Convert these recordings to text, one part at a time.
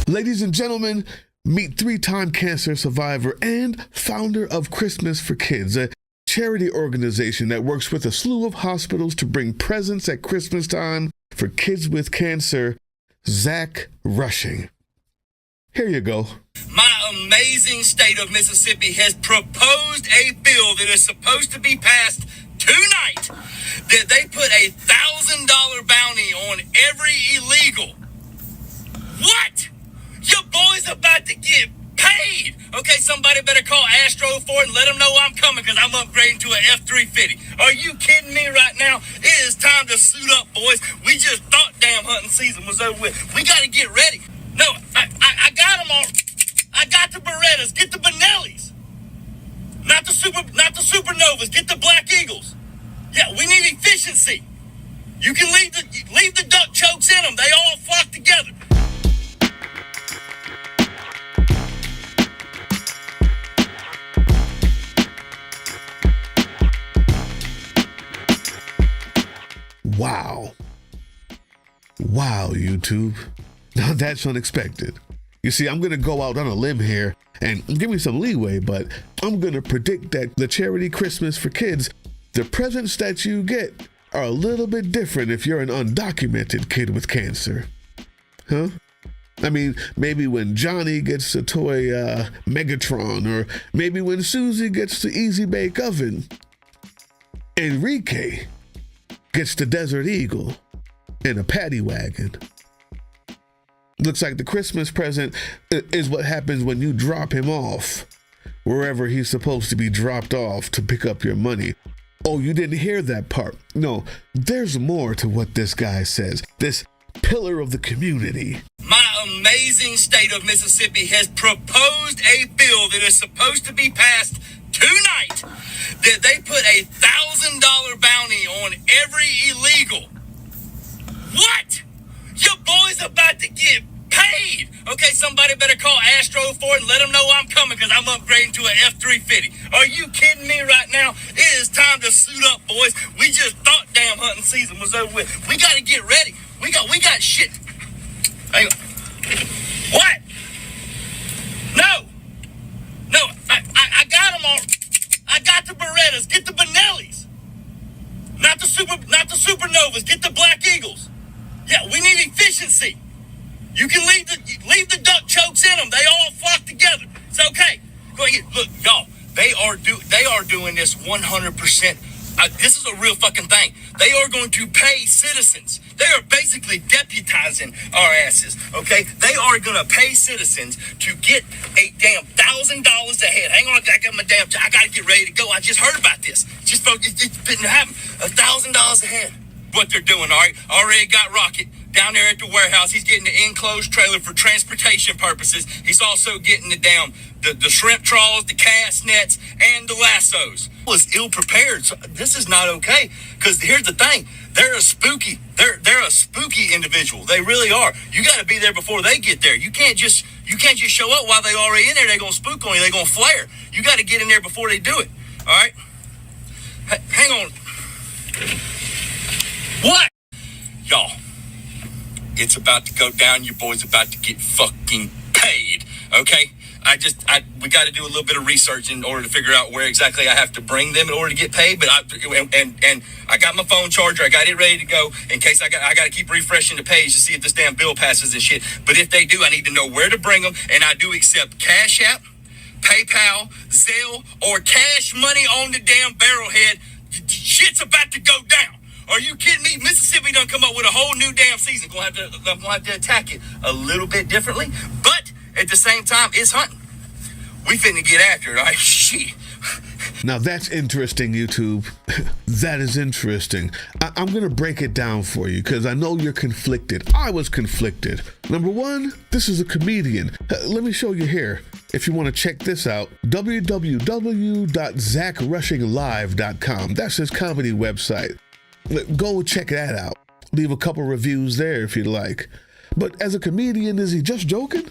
Ladies and gentlemen, meet three-time cancer survivor and founder of Christmas for Kids, a charity organization that works with a slew of hospitals to bring presents at Christmas time for kids with cancer, Zach Rushing. Here you go. My amazing state of Mississippi has proposed a bill that is supposed to be passed tonight, that they put $1,000 bounty on every illegal. What? Your boy's about to get paid. Okay, somebody better call Astro for it and let them know I'm coming, because I'm upgrading to an F-350. Are you kidding me right now? It is time to suit up, boys. We just thought damn hunting season was over with. We got to get ready. No, I got them all. I got the Berettas. Get the Benellis. Not the Supernovas. Get the Black Eagles. Yeah, we need efficiency. You can leave the duck chokes in them. They all flock together. Wow. Wow, YouTube. Now that's unexpected. You see, I'm going to go out on a limb here and give me some leeway, but I'm going to predict that the charity Christmas for Kids, the presents that you get are a little bit different if you're an undocumented kid with cancer. Huh? I mean, maybe when Johnny gets a toy Megatron, or maybe when Susie gets the Easy Bake Oven, Enrique gets the Desert Eagle and a paddy wagon. Looks like the Christmas present is what happens when you drop him off wherever he's supposed to be dropped off to pick up your money. Oh, you didn't hear that part. No, there's more to what this guy says. This pillar of the community. My amazing state of Mississippi has proposed a bill that is supposed to be passed tonight, that they put $1,000 bounty on every illegal. What? Your boy's about to get paid. Okay, somebody better call Astro for it and let them know I'm coming, because I'm upgrading to an F-350. Are you kidding me right now? It is time to suit up, boys. We just thought damn hunting season was over with. We got to get ready. We got shit. Hang on. What? No, I got them all. I got the Berettas. Get the Benellis. Not the Supernovas. Get the Black Eagles. Yeah, we need efficiency. You can leave the duck chokes in them. They all flock together. It's okay. Go ahead. Look, y'all. They are doing this 100%. This is a real fucking thing. They are going to pay citizens. They are basically deputizing our asses. Okay? They are going to pay citizens to get a damn $1,000 a head. Hang on, I got to get ready to go. I just heard about this. It's been happening. $1,000 a head. What they're doing, all right? Already got Rocket down there at the warehouse. He's getting the enclosed trailer for transportation purposes. He's also getting the shrimp trawls, the cast nets, and the lassos. Was ill prepared. So this is not okay. Because here's the thing: they're a spooky individual. They really are. You got to be there before they get there. You can't just show up while they already in there. They're gonna spook on you. They're gonna flare. You got to get in there before they do it. All right. Hang on. What? Y'all, it's about to go down. Your boy's about to get fucking paid, okay? We got to do a little bit of research in order to figure out where exactly I have to bring them in order to get paid. But I got my phone charger. I got it ready to go in case I got to keep refreshing the page to see if this damn bill passes and shit. But if they do, I need to know where to bring them. And I do accept Cash App, PayPal, Zelle, or cash money on the damn barrelhead. Shit's about to go down. Are you kidding me? Mississippi done come up with a whole new damn season. I'm gonna have to attack it a little bit differently, but at the same time, it's hunting. We finna get after it, all right? Shit. Now that's interesting, YouTube. That is interesting. I'm going to break it down for you because I know you're conflicted. I was conflicted. Number one, this is a comedian. Let me show you here. If you want to check this out, www.zachrushinglive.com. That's his comedy website. Go check that out. Leave a couple reviews there if you'd like. But as a comedian, is he just joking?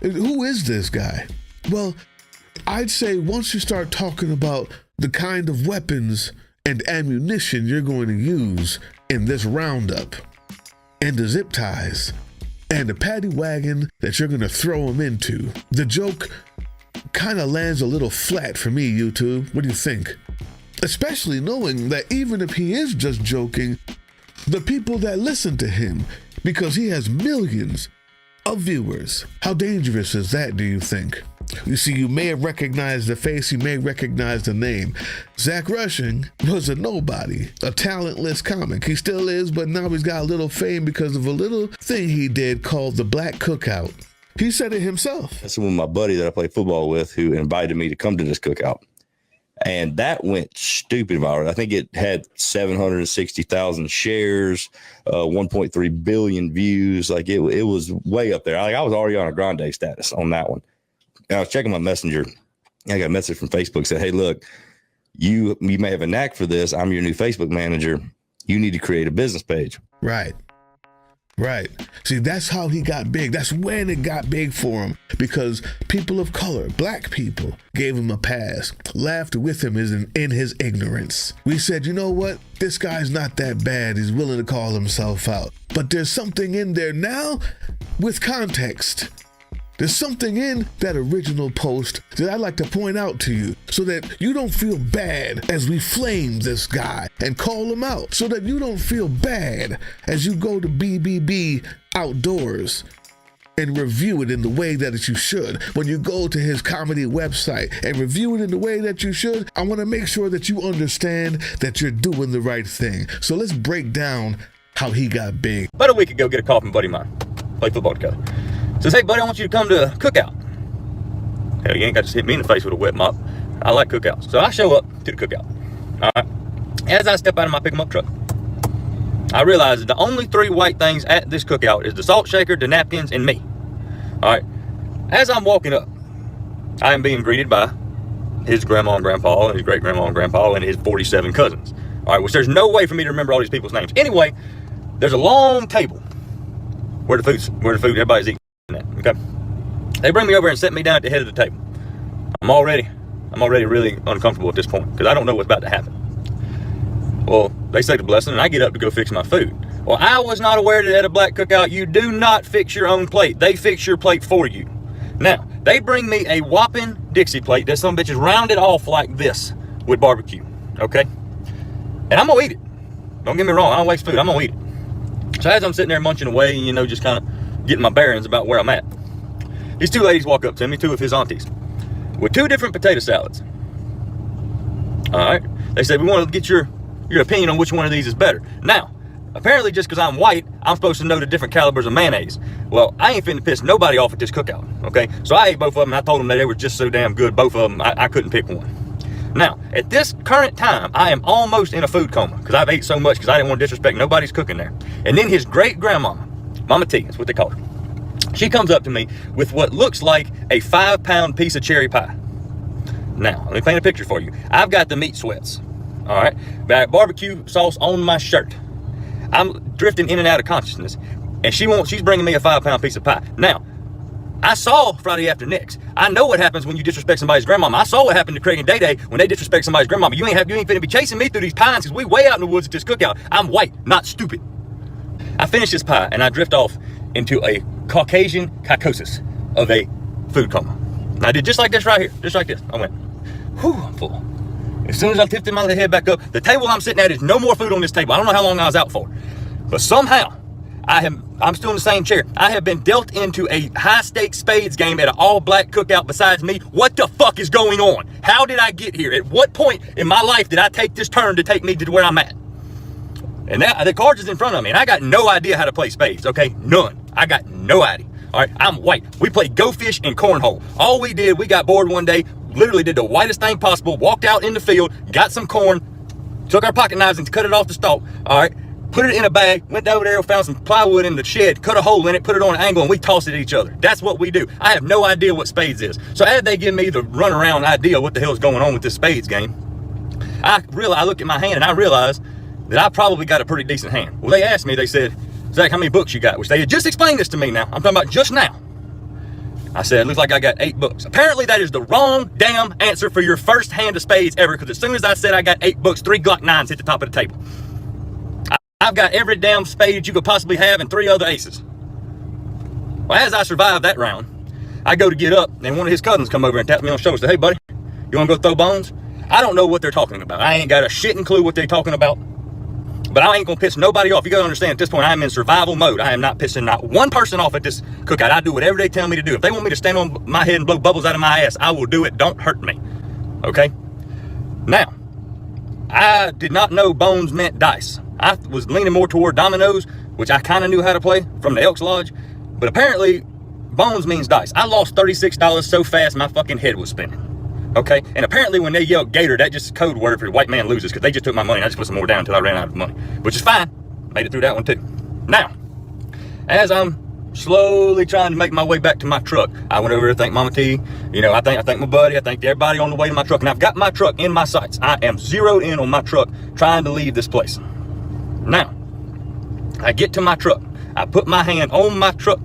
Who is this guy? Well, I'd say once you start talking about the kind of weapons and ammunition you're going to use in this roundup, and the zip ties, and the paddy wagon that you're going to throw him into. The joke kind of lands a little flat for me, YouTube. What do you think? Especially knowing that even if he is just joking, the people that listen to him, because he has millions of viewers. How dangerous is that, do you think? You see, you may have recognized the face, you may recognize the name. Zach Rushing was a nobody, a talentless comic. He still is, but now he's got a little fame because of a little thing he did called the Black Cookout. He said it himself. That's with my buddy that I play football with who invited me to come to this cookout. And that went stupid viral. I think it had 760,000 shares, 1.3 billion views. Like it was way up there. I was already on a grande status on that one. And I was checking my messenger. I got a message from Facebook said, "Hey, look, you may have a knack for this. I'm your new Facebook manager. You need to create a business page." Right. See, that's how he got big. That's when it got big for him, because people of color, black people, gave him a pass, laughed with him in his ignorance. We said, you know what? This guy's not that bad. He's willing to call himself out. But there's something in there now with context. There's something in that original post that I'd like to point out to you so that you don't feel bad as we flame this guy and call him out, so that you don't feel bad as you go to BBB Outdoors and review it in the way that you should. When you go to his comedy website and review it in the way that you should, I want to make sure that you understand that you're doing the right thing. So let's break down how he got big. About a week ago, get a call from a buddy of mine. Play football together. Says, "Hey, buddy, I want you to come to a cookout." Hell, you ain't got to hit me in the face with a wet mop. I like cookouts. So I show up to the cookout. All right. As I step out of my pick-em-up truck, I realize that the only 3 white things at this cookout is the salt shaker, the napkins, and me. All right. As I'm walking up, I am being greeted by his grandma and grandpa and his great-grandma and grandpa and his 47 cousins. All right, which there's no way for me to remember all these people's names. Anyway, there's a long table where the food, everybody's eating. Okay, they bring me over and set me down at the head of the table. I'm already really uncomfortable at this point because I don't know what's about to happen. Well, they say the blessing and I get up to go fix my food. Well, I was not aware that at a black cookout you do not fix your own plate. They fix your plate for you. Now, they bring me a whopping Dixie plate that some bitch is rounded off like this with barbecue. Okay, and I'm gonna eat it. Don't get me wrong, I don't waste food. I'm gonna eat it. So as I'm sitting there munching away, you know, just kind of getting my bearings about where I'm at, these 2 ladies walk up to me, 2 of his aunties, with 2 different potato salads. All right, they said, "We want to get your opinion on which one of these is better." Now, apparently just because I'm white, I'm supposed to know the different calibers of mayonnaise. Well, I ain't finna piss nobody off at this cookout, okay? So I ate both of them and I told them that they were just so damn good, both of them, I couldn't pick one. Now, at this current time, I am almost in a food coma because I've ate so much because I didn't want to disrespect nobody's cooking there. And then his great-grandmama, Mama T, that's what they call her. She comes up to me with what looks like a 5-pound piece of cherry pie. Now, let me paint a picture for you. I've got the meat sweats, all right? Got barbecue sauce on my shirt. I'm drifting in and out of consciousness, and she's bringing me a 5-pound piece of pie. Now, I saw Friday After Next. I know what happens when you disrespect somebody's grandmama. I saw what happened to Craig and Day Day when they disrespect somebody's grandmama. You ain't finna be chasing me through these pines because we way out in the woods at this cookout. I'm white, not stupid. I finish this pie and I drift off into a Caucasian psychosis of a food coma. And I did just like this right here, just like this. I went, whew, I'm full. As soon as I tipped my head back up, the table I'm sitting at is no more food on this table. I don't know how long I was out for, but somehow I'm still in the same chair. I have been dealt into a high-stakes spades game at an all-black cookout besides me. What the fuck is going on? How did I get here? At what point in my life did I take this turn to take me to where I'm at? And now the cards is in front of me, and I got no idea how to play spades, okay? None. I got no idea. All right, I'm white. We played Go Fish and Cornhole. All we did, we got bored one day, literally did the whitest thing possible, walked out in the field, got some corn, took our pocket knives and cut it off the stalk, all right? Put it in a bag, went over there, found some plywood in the shed, cut a hole in it, put it on an angle, and we tossed it at each other. That's what we do. I have no idea what spades is. So as they give me the runaround idea what the hell is going on with this spades game, I look at my hand and I realize that I probably got a pretty decent hand. Well, they asked me, they said, Zach, how many books you got? Which they had just explained this to me now. I'm talking about just now. I said, it looks like I got 8 books. Apparently that is the wrong damn answer for your first hand of spades ever, because as soon as I said I got 8 books, 3 Glock 9s hit the top of the table. I've got every damn spade you could possibly have and 3 other aces. Well, as I survived that round, I go to get up, and one of his cousins come over and taps me on the shoulder and says, hey, buddy, you want to go throw bones? I don't know what they're talking about. I ain't got a shitting clue what they're talking about. But I ain't going to piss nobody off. You got to understand, at this point, I am in survival mode. I am not pissing not one person off at this cookout. I do whatever they tell me to do. If they want me to stand on my head and blow bubbles out of my ass, I will do it. Don't hurt me. Okay? Now, I did not know bones meant dice. I was leaning more toward dominoes, which I kind of knew how to play from the Elks Lodge. But apparently, bones means dice. I lost $36 so fast my fucking head was spinning. Okay? And apparently when they yelled gator, that just code word for white man loses, because they just took my money and I just put some more down until I ran out of money. Which is fine. Made it through that one too. Now, as I'm slowly trying to make my way back to my truck, I went over to thank Mama T. You know, I thank my buddy. I thanked everybody on the way to my truck. And I've got my truck in my sights. I am zeroed in on my truck, trying to leave this place. Now, I get to my truck. I put my hand on my truck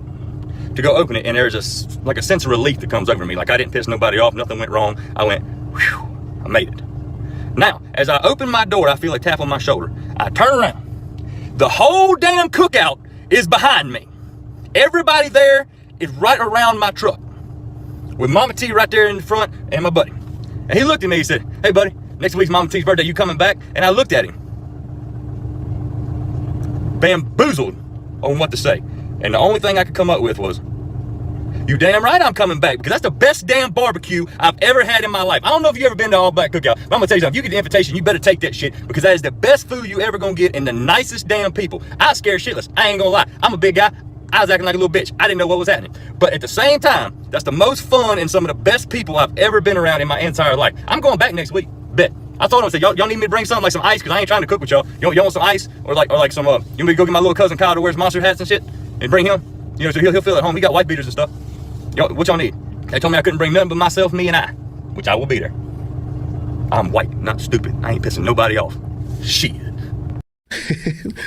to go open it, and there's a sense of relief that comes over me. Like I didn't piss nobody off, nothing went wrong. I went, whew, I made it. Now, as I open my door, I feel a tap on my shoulder. I turn around. The whole damn cookout is behind me. Everybody there is right around my truck, with Mama T right there in the front and my buddy. And he looked at me, he said, hey buddy, next week's Mama T's birthday, you coming back? And I looked at him, bamboozled on what to say. And the only thing I could come up with was, you damn right I'm coming back, because that's the best damn barbecue I've ever had in my life. I don't know if you ever been to All Black Cookout, but I'm gonna tell you something. If you get the invitation, you better take that shit, because that is the best food you ever gonna get and the nicest damn people. I was scared shitless. I ain't gonna lie. I'm a big guy. I was acting like a little bitch. I didn't know what was happening. But at the same time, that's the most fun and some of the best people I've ever been around in my entire life. I'm going back next week. Bet. I told him, I said, y'all need me to bring something like some ice, because I ain't trying to cook with y'all. Y'all want some ice? Or like some, you want me to go get my little cousin Kyle that wears monster hats and shit and bring him? You know, so he'll feel at home. He got white beaters and stuff. What y'all need? They told me I couldn't bring nothing but myself, me, and I, which I will be there. I'm white, not stupid. I ain't pissing nobody off. Shit.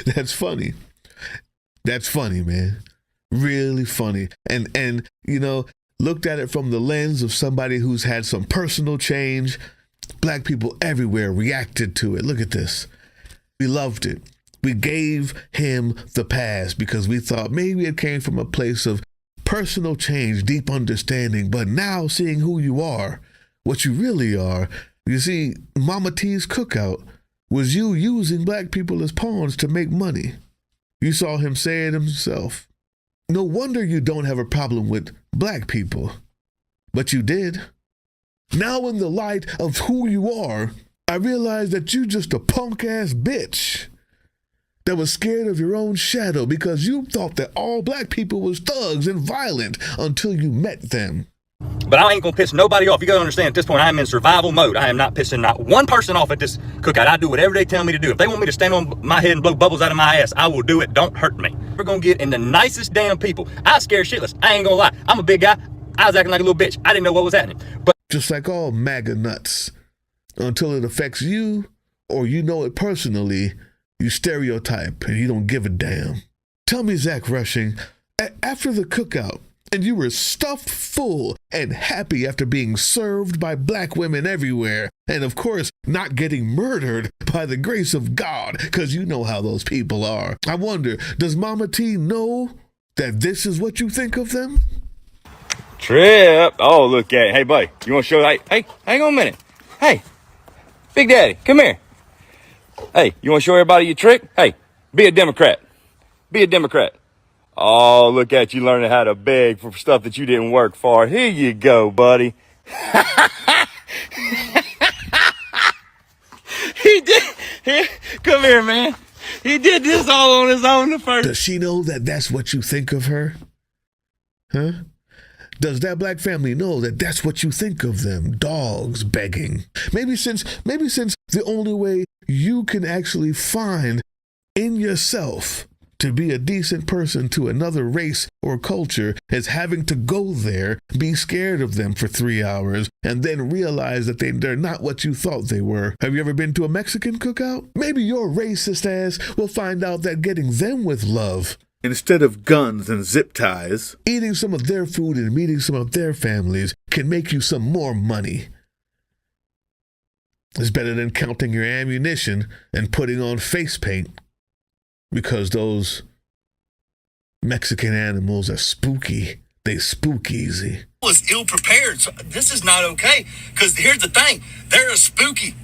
That's funny. That's funny, man. Really funny. And you know, looked at it from the lens of somebody who's had some personal change. Black people everywhere reacted to it. Look at this. We loved it. We gave him the pass because we thought maybe it came from a place of personal change, deep understanding. But now seeing who you are, what you really are, you see, Mama T's cookout was you using black people as pawns to make money. You saw him say it himself. No wonder you don't have a problem with black people. But you did. Now in the light of who you are, I realize that you just a punk-ass bitch that was scared of your own shadow because you thought that all black people was thugs and violent until you met them. But I ain't gonna piss nobody off. You gotta understand, at this point, I am in survival mode. I am not pissing not one person off at this cookout. I do whatever they tell me to do. If they want me to stand on my head and blow bubbles out of my ass, I will do it. Don't hurt me. We're gonna get in the nicest damn people. I was scared shitless. I ain't gonna lie. I'm a big guy. I was acting like a little bitch. I didn't know what was happening. But just like all MAGA nuts, until it affects you or you know it personally, you stereotype and you don't give a damn. Tell me, Zach Rushing, after the cookout, and you were stuffed full and happy after being served by black women everywhere, and of course, not getting murdered by the grace of God, because you know how those people are. I wonder, does Mama T know that this is what you think of them? Trip. Oh, look at it. Hey, buddy, you want to show? Hey, hang on a minute. Hey, Big Daddy, come here. Hey, you want to show everybody your trick? Hey, be a Democrat. Be a Democrat. Oh, look at you learning how to beg for stuff that you didn't work for. Here you go, buddy. He did. Here, come here, man. He did this all on his own the first. Does she know that that's what you think of her? Huh? Does that black family know that that's what you think of them? Dogs begging. Maybe since the only way you can actually find in yourself to be a decent person to another race or culture is having to go there, be scared of them for 3 hours, and then realize that they're not what you thought they were. Have you ever been to a Mexican cookout? Maybe your racist ass will find out that getting them with love, instead of guns and zip ties, eating some of their food and meeting some of their families can make you some more money. It's better than counting your ammunition and putting on face paint because those Mexican animals are spooky. They spook easy. Was ill prepared. So this is not okay. Because here's the thing: they're a spooky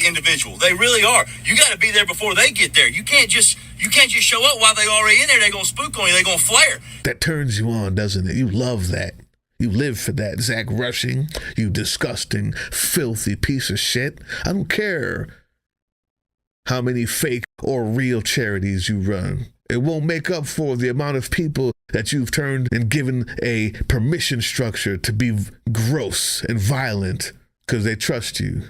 individual. They really are. You got to be there before they get there. You can't just show up while they already in there. They're gonna spook on you. They're gonna flare. That turns you on, doesn't it? You love that. You live for that, Zach Rushing. You disgusting, filthy piece of shit. I don't care how many fake or real charities you run. It won't make up for the amount of people that you've turned and given a permission structure to be gross and violent because they trust you.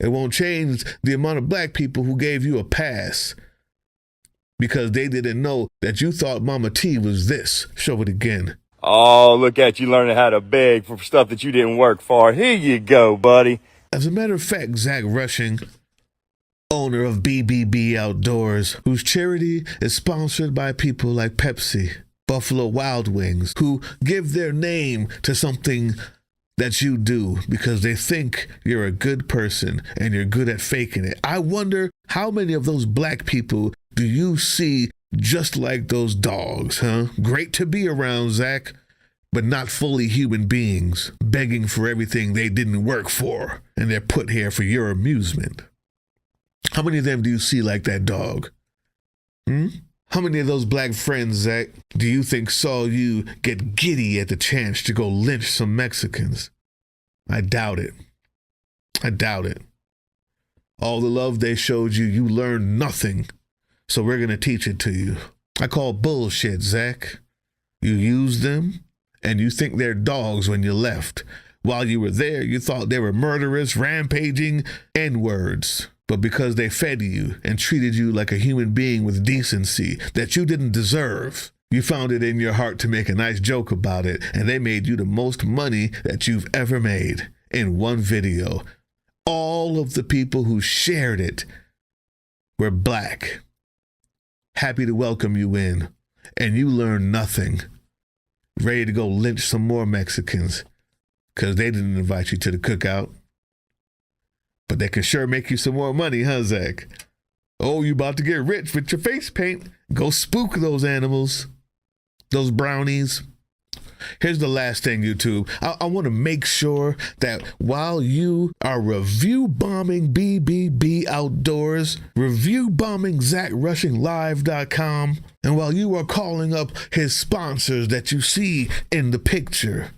It won't change the amount of black people who gave you a pass because they didn't know that you thought Mama T was this. Show it again. Oh, look at you learning how to beg for stuff that you didn't work for. Here you go, buddy. As a matter of fact, Zach Rushing, owner of BBB Outdoors, whose charity is sponsored by people like Pepsi, Buffalo Wild Wings, who give their name to something that you do because they think you're a good person and you're good at faking it. I wonder how many of those black people do you see just like those dogs, huh? Great to be around, Zach, but not fully human beings, begging for everything they didn't work for, and they're put here for your amusement. How many of them do you see like that dog? How many of those black friends, Zach, do you think saw you get giddy at the chance to go lynch some Mexicans? I doubt it. I doubt it. All the love they showed you, you learned nothing. So we're going to teach it to you. I call bullshit, Zach. You used them, and you think they're dogs when you left. While you were there, you thought they were murderous, rampaging N-words. But because they fed you and treated you like a human being with decency that you didn't deserve, you found it in your heart to make a nice joke about it, and they made you the most money that you've ever made in one video. All of the people who shared it were black. Happy to welcome you in, and you learned nothing. Ready to go lynch some more Mexicans because they didn't invite you to the cookout. But they can sure make you some more money, huh, Zach? Oh, you about to get rich with your face paint. Go spook those animals, those brownies. Here's the last thing, YouTube. I want to make sure that while you are review bombing BBB Outdoors, review bombing ZachRushingLive.com, and while you are calling up his sponsors that you see in the picture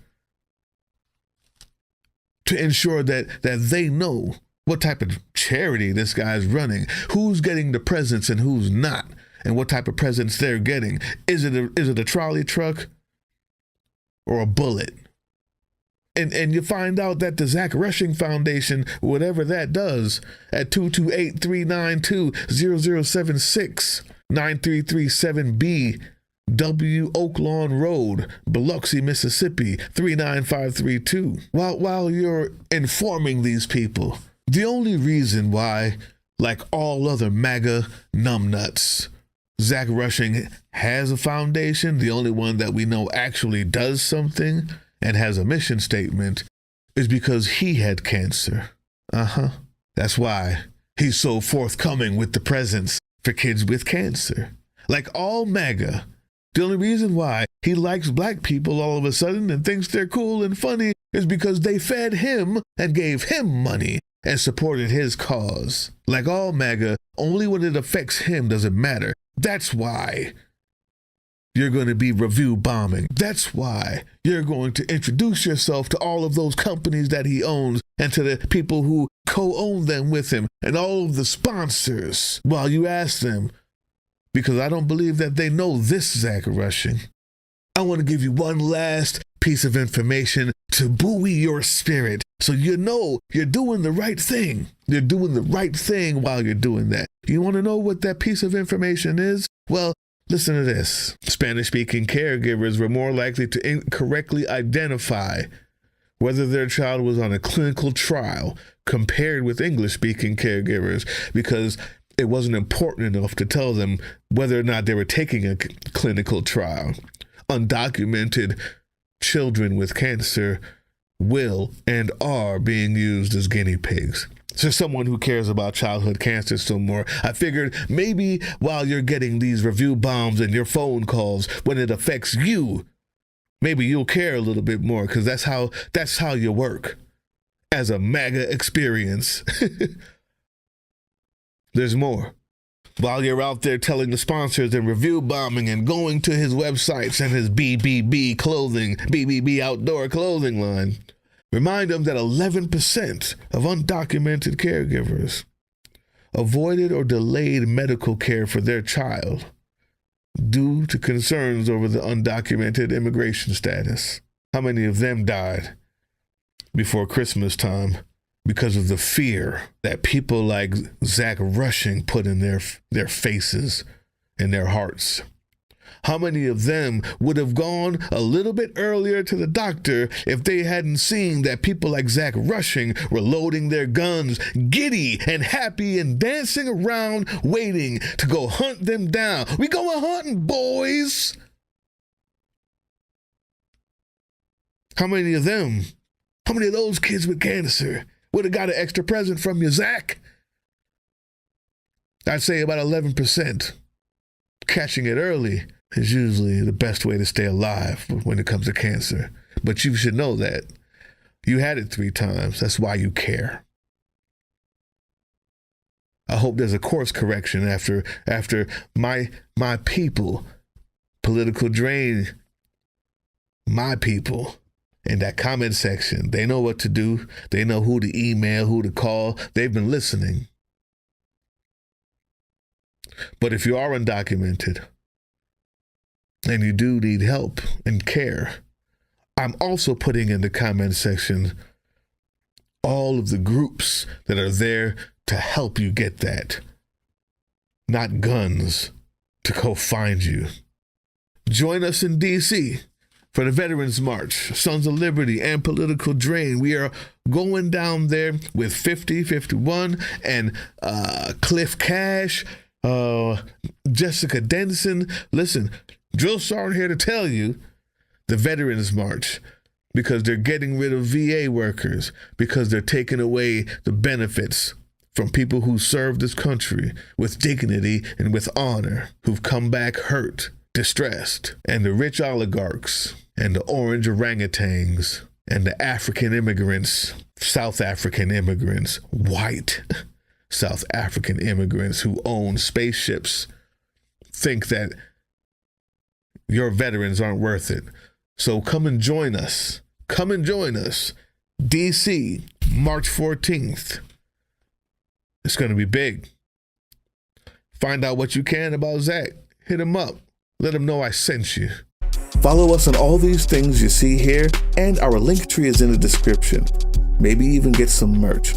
to ensure that they know what type of charity this guy's running, who's getting the presents and who's not, and what type of presents they're getting. Is it a trolley truck or a bullet? And you find out that the Zach Rushing Foundation, whatever that does, at 228-392-0076, 9337B W Oak Lawn Road, Biloxi, Mississippi, 39532. While you're informing these people, the only reason why, like all other MAGA numbnuts, Zach Rushing has a foundation, the only one that we know actually does something and has a mission statement, is because he had cancer. That's why he's so forthcoming with the presents for kids with cancer. Like all MAGA, the only reason why he likes black people all of a sudden and thinks they're cool and funny is because they fed him and gave him money and supported his cause. Like all MAGA, only when it affects him does it matter. That's why you're going to be review bombing. That's why you're going to introduce yourself to all of those companies that he owns and to the people who co-own them with him and all of the sponsors while you ask them, because I don't believe that they know this Zach Rushing. I want to give you one last piece of information to buoy your spirit so you know you're doing the right thing. You're doing the right thing while you're doing that. You want to know what that piece of information is? Well, listen to this. Spanish-speaking caregivers were more likely to incorrectly identify whether their child was on a clinical trial compared with English-speaking caregivers because it wasn't important enough to tell them whether or not they were taking a clinical trial. Undocumented children with cancer will and are being used as guinea pigs. to someone who cares about childhood cancer still more. I figured maybe while you're getting these review bombs and your phone calls, when it affects you, maybe you'll care a little bit more, because that's how you work as a MAGA experience. There's more. While you're out there telling the sponsors and review bombing and going to his websites and his BBB outdoor clothing line, remind them that 11% of undocumented caregivers avoided or delayed medical care for their child due to concerns over the undocumented immigration status. How many of them died before Christmas time because of the fear that people like Zach Rushing put in their faces and their hearts? How many of them would have gone a little bit earlier to the doctor if they hadn't seen that people like Zach Rushing were loading their guns, giddy and happy and dancing around, waiting to go hunt them down? We going hunting, boys! How many of those kids with cancer would have got an extra present from you, Zach? I'd say about 11%. Catching it early is usually the best way to stay alive when it comes to cancer. But you should know that. You had it 3 times. That's why you care. I hope there's a course correction after my people, political drain, my people, in that comment section. They know what to do. They know who to email, who to call. They've been listening. But if you are undocumented and you do need help and care, I'm also putting in the comment section all of the groups that are there to help you get that. Not guns to go find you. Join us in D.C. for the Veterans March, Sons of Liberty, and Political Drain. We are going down there with 5051 and Cliff Cash, Jessica Denson. Listen, Drill Sergeant here to tell you the Veterans March, because they're getting rid of VA workers, because they're taking away the benefits from people who serve this country with dignity and with honor, who've come back hurt, distressed, and the rich oligarchs and the orange orangutans and the African immigrants, South African immigrants, white South African immigrants who own spaceships think that your veterans aren't worth it. So come and join us. Come and join us. DC, March 14th. It's going to be big. Find out what you can about Zach. Hit him up. Let him know I sent you. Follow us on all these things you see here, and our link tree is in the description. Maybe even get some merch.